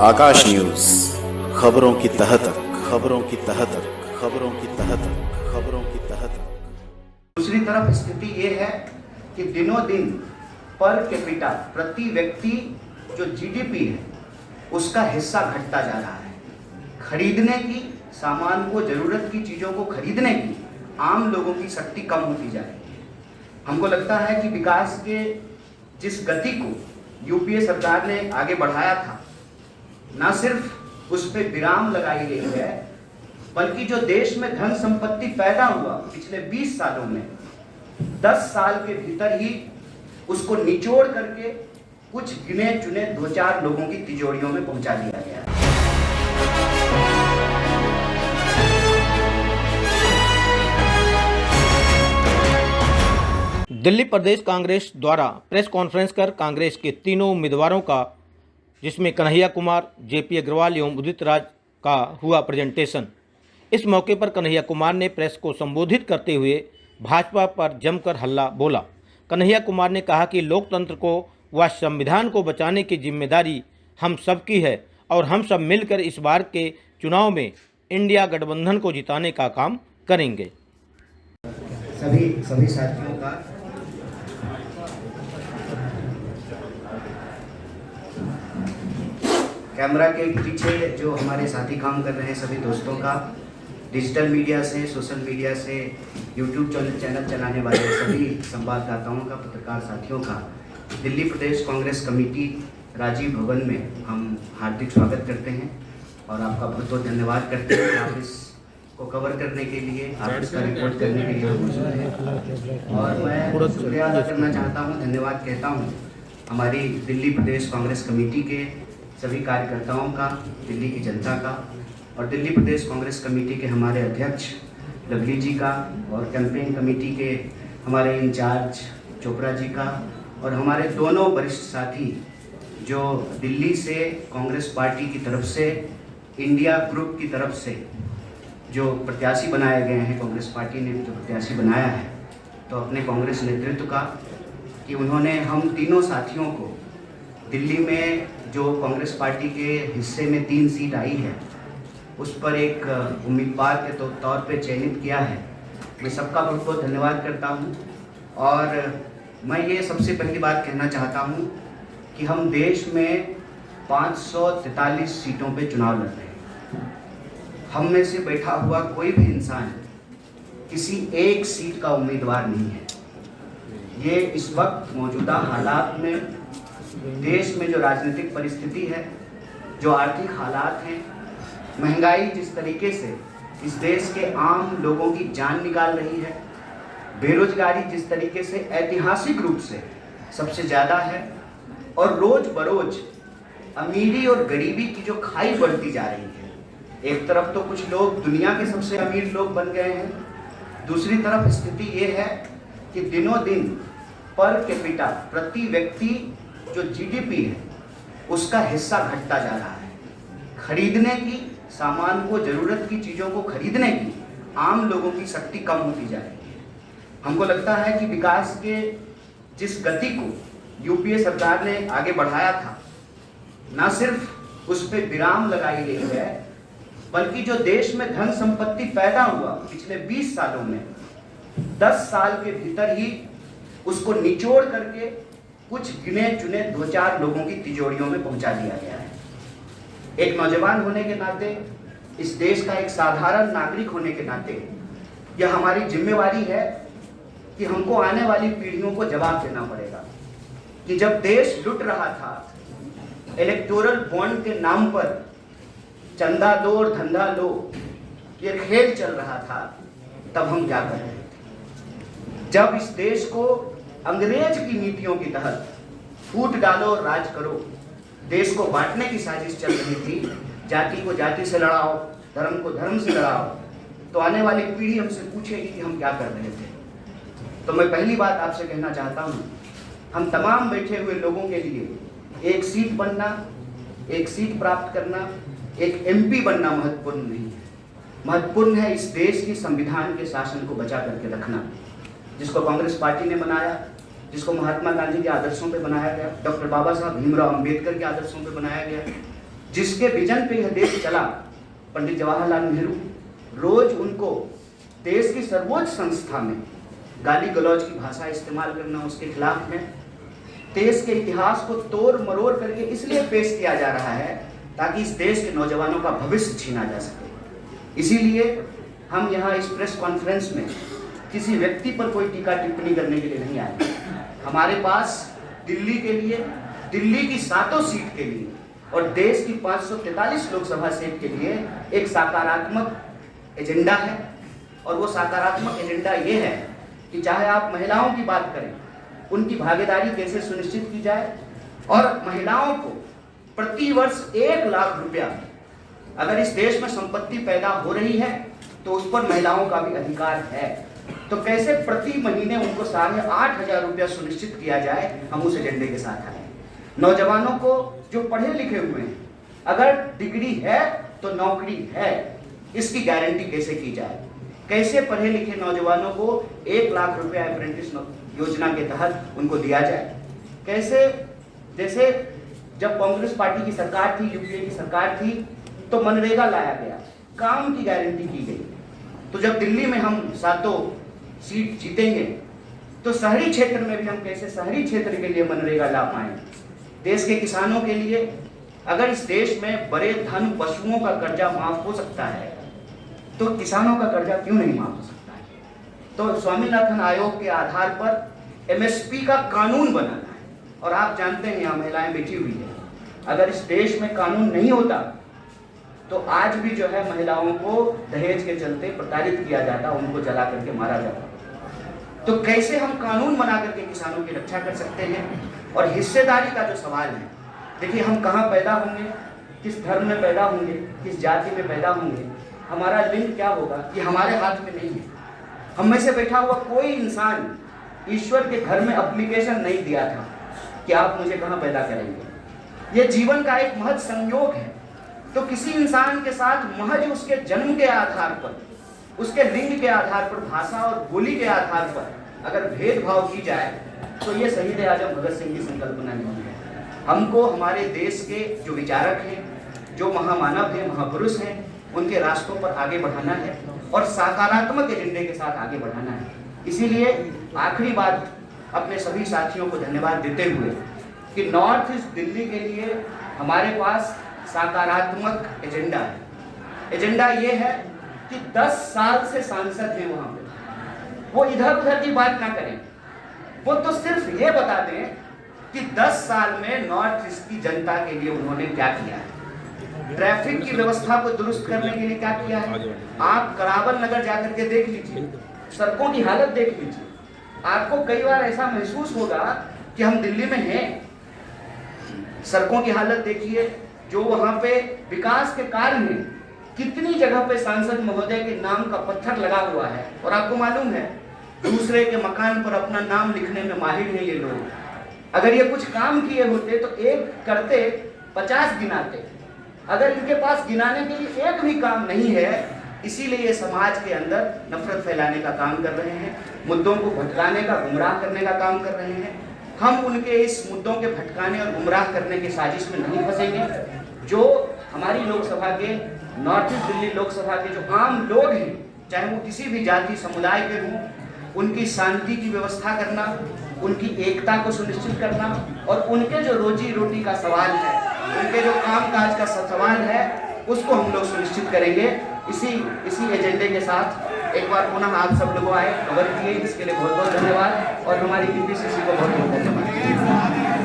आकाश news, खबरों की तह तक, खबरों की तह तक, खबरों की तह तक, खबरों की तह तक। दूसरी तरफ स्थिति ये है कि दिनों दिन पर कैपिटा प्रति व्यक्ति जो जीडीपी है उसका हिस्सा घटता जा रहा है। खरीदने की सामान को, जरूरत की चीज़ों को खरीदने की आम लोगों की शक्ति कम होती जा रही है। हमको लगता है कि विकास के जिस गति को यूपीए सरकार ने आगे बढ़ाया था, न सिर्फ उस पर विराम लगाई गई है, बल्कि जो देश में धन संपत्ति पैदा हुआ पिछले 20 सालों में, 10 साल के भीतर ही उसको निचोड़ करके कुछ गिने चुने 2-4 लोगों की तिजोरियों में पहुंचा दिया गया है। दिल्ली प्रदेश कांग्रेस द्वारा प्रेस कॉन्फ्रेंस कर कांग्रेस के तीनों उम्मीदवारों का, जिसमें कन्हैया कुमार, जेपी अग्रवाल एवं उदित राज का हुआ प्रेजेंटेशन। इस मौके पर कन्हैया कुमार ने प्रेस को संबोधित करते हुए भाजपा पर जमकर हल्ला बोला। कन्हैया कुमार ने कहा कि लोकतंत्र को व संविधान को बचाने की जिम्मेदारी हम सबकी है और हम सब मिलकर इस बार के चुनाव में इंडिया गठबंधन को जिताने का काम करेंगे। सभी साथियों का कैमरा के पीछे जो हमारे साथी काम कर रहे हैं, सभी दोस्तों का, डिजिटल मीडिया से, सोशल मीडिया से, यूट्यूब चैनल चलाने वाले सभी संवाददाताओं का, पत्रकार साथियों का दिल्ली प्रदेश कांग्रेस कमेटी राजीव भवन में हम हार्दिक स्वागत करते हैं और आपका बहुत बहुत धन्यवाद करते हैं। आप इसको कवर करने के लिए, आप इसका रिपोर्ट करने के लिए मौजूद हैं और मैं शुक्रिया अदा करना चाहता हूँ, धन्यवाद कहता हूँ हमारी दिल्ली प्रदेश कांग्रेस कमेटी के सभी कार्यकर्ताओं का, दिल्ली की जनता का, और दिल्ली प्रदेश कांग्रेस कमेटी के हमारे अध्यक्ष लवली जी का, और कैंपेन कमेटी के हमारे इंचार्ज चोपड़ा जी का, और हमारे दोनों वरिष्ठ साथी जो दिल्ली से कांग्रेस पार्टी की तरफ से, इंडिया ग्रुप की तरफ से जो प्रत्याशी बनाए गए हैं, कांग्रेस पार्टी ने जो प्रत्याशी बनाया है, तो अपने कांग्रेस नेतृत्व का कि उन्होंने हम तीनों साथियों को दिल्ली में जो कांग्रेस पार्टी के हिस्से में 3 सीट आई है उस पर एक उम्मीदवार के तौर पे चयनित किया है। मैं सबका बहुत बहुत धन्यवाद करता हूं और मैं ये सबसे पहली बात कहना चाहता हूं कि हम देश में 543 सीटों पे चुनाव लड़ रहे हैं। हम में से बैठा हुआ कोई भी इंसान किसी एक सीट का उम्मीदवार नहीं है। ये इस वक्त मौजूदा हालात में, देश में जो राजनीतिक परिस्थिति है, जो आर्थिक हालात हैं, महंगाई जिस तरीके से इस देश के आम लोगों की जान निकाल रही है, बेरोजगारी जिस तरीके से ऐतिहासिक रूप से सबसे ज़्यादा है, और रोज बरोज अमीरी और गरीबी की जो खाई बढ़ती जा रही है। एक तरफ तो कुछ लोग दुनिया के सबसे अमीर लोग बन गए हैं, दूसरी तरफ स्थिति ये है कि दिनों दिन पर कैपिटा प्रति व्यक्ति जो जीडीपी है उसका हिस्सा घटता जा रहा है। खरीदने की सामान को, जरूरत की चीज़ों को खरीदने की आम लोगों की शक्ति कम होती जा रही है। हमको लगता है कि विकास के जिस गति को यूपीए सरकार ने आगे बढ़ाया था, न सिर्फ उस पर विराम लगाई गई है, बल्कि जो देश में धन संपत्ति पैदा हुआ पिछले 20 सालों में, 10 साल के भीतर ही उसको निचोड़ करके कुछ गिने चुने 2-4 लोगों की तिजोरियों में पहुंचा दिया गया है। एक नौजवान होने के नाते, इस देश का एक साधारण नागरिक होने के नाते, यह हमारी जिम्मेवारी है कि हमको आने वाली पीढ़ियों को जवाब देना पड़ेगा कि जब देश लुट रहा था, इलेक्टोरल बॉन्ड के नाम पर चंदा दो और धंधा लो, ये खेल चल रहा था, तब हम क्या कर रहे थे। जब इस देश को अंग्रेज की नीतियों की तहत फूट डालो और राज करो, देश को बांटने की साजिश चल रही थी, जाति को जाति से लड़ाओ, धर्म को धर्म से लड़ाओ, तो आने वाली पीढ़ी हमसे पूछेगी कि हम क्या कर रहे थे। तो मैं पहली बात आपसे कहना चाहता हूँ, हम तमाम बैठे हुए लोगों के लिए एक सीट बनना, एक सीट प्राप्त करना, एक एमपी बनना महत्वपूर्ण नहीं है। महत्वपूर्ण है इस देश की संविधान के शासन को बचा करके रखना, जिसको कांग्रेस पार्टी ने बनाया, जिसको महात्मा गांधी के आदर्शों पे बनाया गया, डॉक्टर बाबा साहब भीमराव अंबेडकर के आदर्शों पे बनाया गया। जिसके विजन पे यह देश चला, पंडित जवाहरलाल नेहरू, रोज उनको देश की सर्वोच्च संस्था में गाली गलौज की भाषा इस्तेमाल करना उसके खिलाफ में, देश के इतिहास को तोड़ मरोड़ करके इसलिए पेश किया जा रहा है ताकि इस देश के नौजवानों का भविष्य छीना जा सके। इसीलिए हम यहाँ इस प्रेस कॉन्फ्रेंस में किसी व्यक्ति पर कोई टीका टिप्पणी करने के लिए नहीं आए। हमारे पास दिल्ली के लिए, दिल्ली की 7 सीट के लिए और देश की 543 लोकसभा सीट के लिए एक सकारात्मक एजेंडा है। और वो सकारात्मक एजेंडा ये है कि चाहे आप महिलाओं की बात करें, उनकी भागीदारी कैसे सुनिश्चित की जाए और महिलाओं को प्रति वर्ष 1 लाख रुपया, अगर इस देश में संपत्ति पैदा हो रही है तो उस पर महिलाओं का भी अधिकार है, तो कैसे प्रति महीने उनको 8,500 रुपया सुनिश्चित किया जाए, हम उस एजेंडे के साथ आए। नौजवानों को जो पढ़े लिखे हुए हैं, अगर डिग्री है तो नौकरी है, इसकी गारंटी कैसे की जाए, कैसे पढ़े लिखे नौजवानों को 1 लाख रुपया अप्रेंटिस योजना के तहत उनको दिया जाए, कैसे, जैसे जब कांग्रेस पार्टी की सरकार थी, यूपीए की सरकार थी, तो मनरेगा लाया गया, काम की गारंटी की गई। तो जब दिल्ली में हम 7 सीट जीतेंगे तो शहरी क्षेत्र में भी हम कैसे शहरी क्षेत्र के लिए मनरेगा ला पाएं। देश के किसानों के लिए, अगर इस देश में बड़े धन पशुओं का कर्जा माफ हो सकता है तो किसानों का कर्जा क्यों नहीं माफ हो सकता है। तो स्वामीनाथन आयोग के आधार पर एमएसपी का कानून बनाना है। और आप जानते हैं यहाँ महिलाएं बैठी हुई है, अगर इस देश में कानून नहीं होता तो आज भी जो है महिलाओं को दहेज के चलते प्रताड़ित किया जाता, उनको जला करके मारा जाता। तो कैसे हम कानून बना करके किसानों की रक्षा कर सकते हैं। और हिस्सेदारी का जो सवाल है, देखिए हम कहाँ पैदा होंगे, किस धर्म में पैदा होंगे, किस जाति में पैदा होंगे, हमारा लिंग क्या होगा, ये हमारे हाथ में नहीं है। हम में से बैठा हुआ कोई इंसान ईश्वर के घर में एप्लीकेशन नहीं दिया था कि आप मुझे कहाँ पैदा करेंगे। ये जीवन का एक महज संयोग है। तो किसी इंसान के साथ महज उसके जन्म के आधार पर, उसके लिंग के आधार पर, भाषा और बोली के आधार पर अगर भेदभाव की जाए तो ये शहीद आजम भगत सिंह की संकल्पना नहीं है। हमको हमारे देश के जो विचारक हैं, जो महामानव हैं, महापुरुष हैं, उनके रास्तों पर आगे बढ़ाना है और सकारात्मक एजेंडे के साथ आगे बढ़ाना है। इसीलिए आखिरी बात अपने सभी साथियों को धन्यवाद देते हुए कि नॉर्थ ईस्ट दिल्ली के लिए हमारे पास सकारात्मक एजेंडा है। एजेंडा ये है कि 10 साल से सांसद हैं वहां पे, वो इधर उधर की बात ना करें, वो तो सिर्फ ये बता दें कि 10 साल में नॉर्थ ईस्ट की जनता के लिए उन्होंने क्या किया है। ट्रैफिक की व्यवस्था को दुरुस्त करने के लिए क्या किया है। आप करावल नगर जाकर के देख लीजिए, सड़कों की हालत देख लीजिए, आपको कई बार ऐसा महसूस होगा कि हम दिल्ली में हैं। सड़कों की हालत देखिए, जो वहां पे विकास के कार्य हैं, कितनी जगह पे सांसद महोदय के नाम का पत्थर लगा हुआ है। और आपको मालूम है, दूसरे के मकान पर अपना नाम लिखने में माहिर हैं ये लोग। अगर ये कुछ काम किए होते तो एक करते 50 गिनाते। अगर इनके पास गिनाने के लिए एक भी काम नहीं है, इसीलिए ये समाज के अंदर नफरत फैलाने का काम कर रहे हैं, मुद्दों को भटकाने का, गुमराह करने का काम कर रहे हैं। हम उनके इस मुद्दों के भटकाने और गुमराह करने की साजिश में नहीं फंसेंगे। जो हमारी लोकसभा के, नॉर्थ ईस्ट दिल्ली लोकसभा के जो आम लोग हैं, चाहे वो किसी भी जाति समुदाय के हों, उनकी शांति की व्यवस्था करना, उनकी एकता को सुनिश्चित करना और उनके जो रोजी रोटी का सवाल है, उनके जो कामकाज का सवाल है, उसको हम लोग सुनिश्चित करेंगे। इसी एजेंडे के साथ एक बार पुनः आप सब लोगों आए, खबर दिए, इसके लिए बहुत बहुत धन्यवाद और हमारी पीपीसीसी को बहुत बहुत धन्यवाद।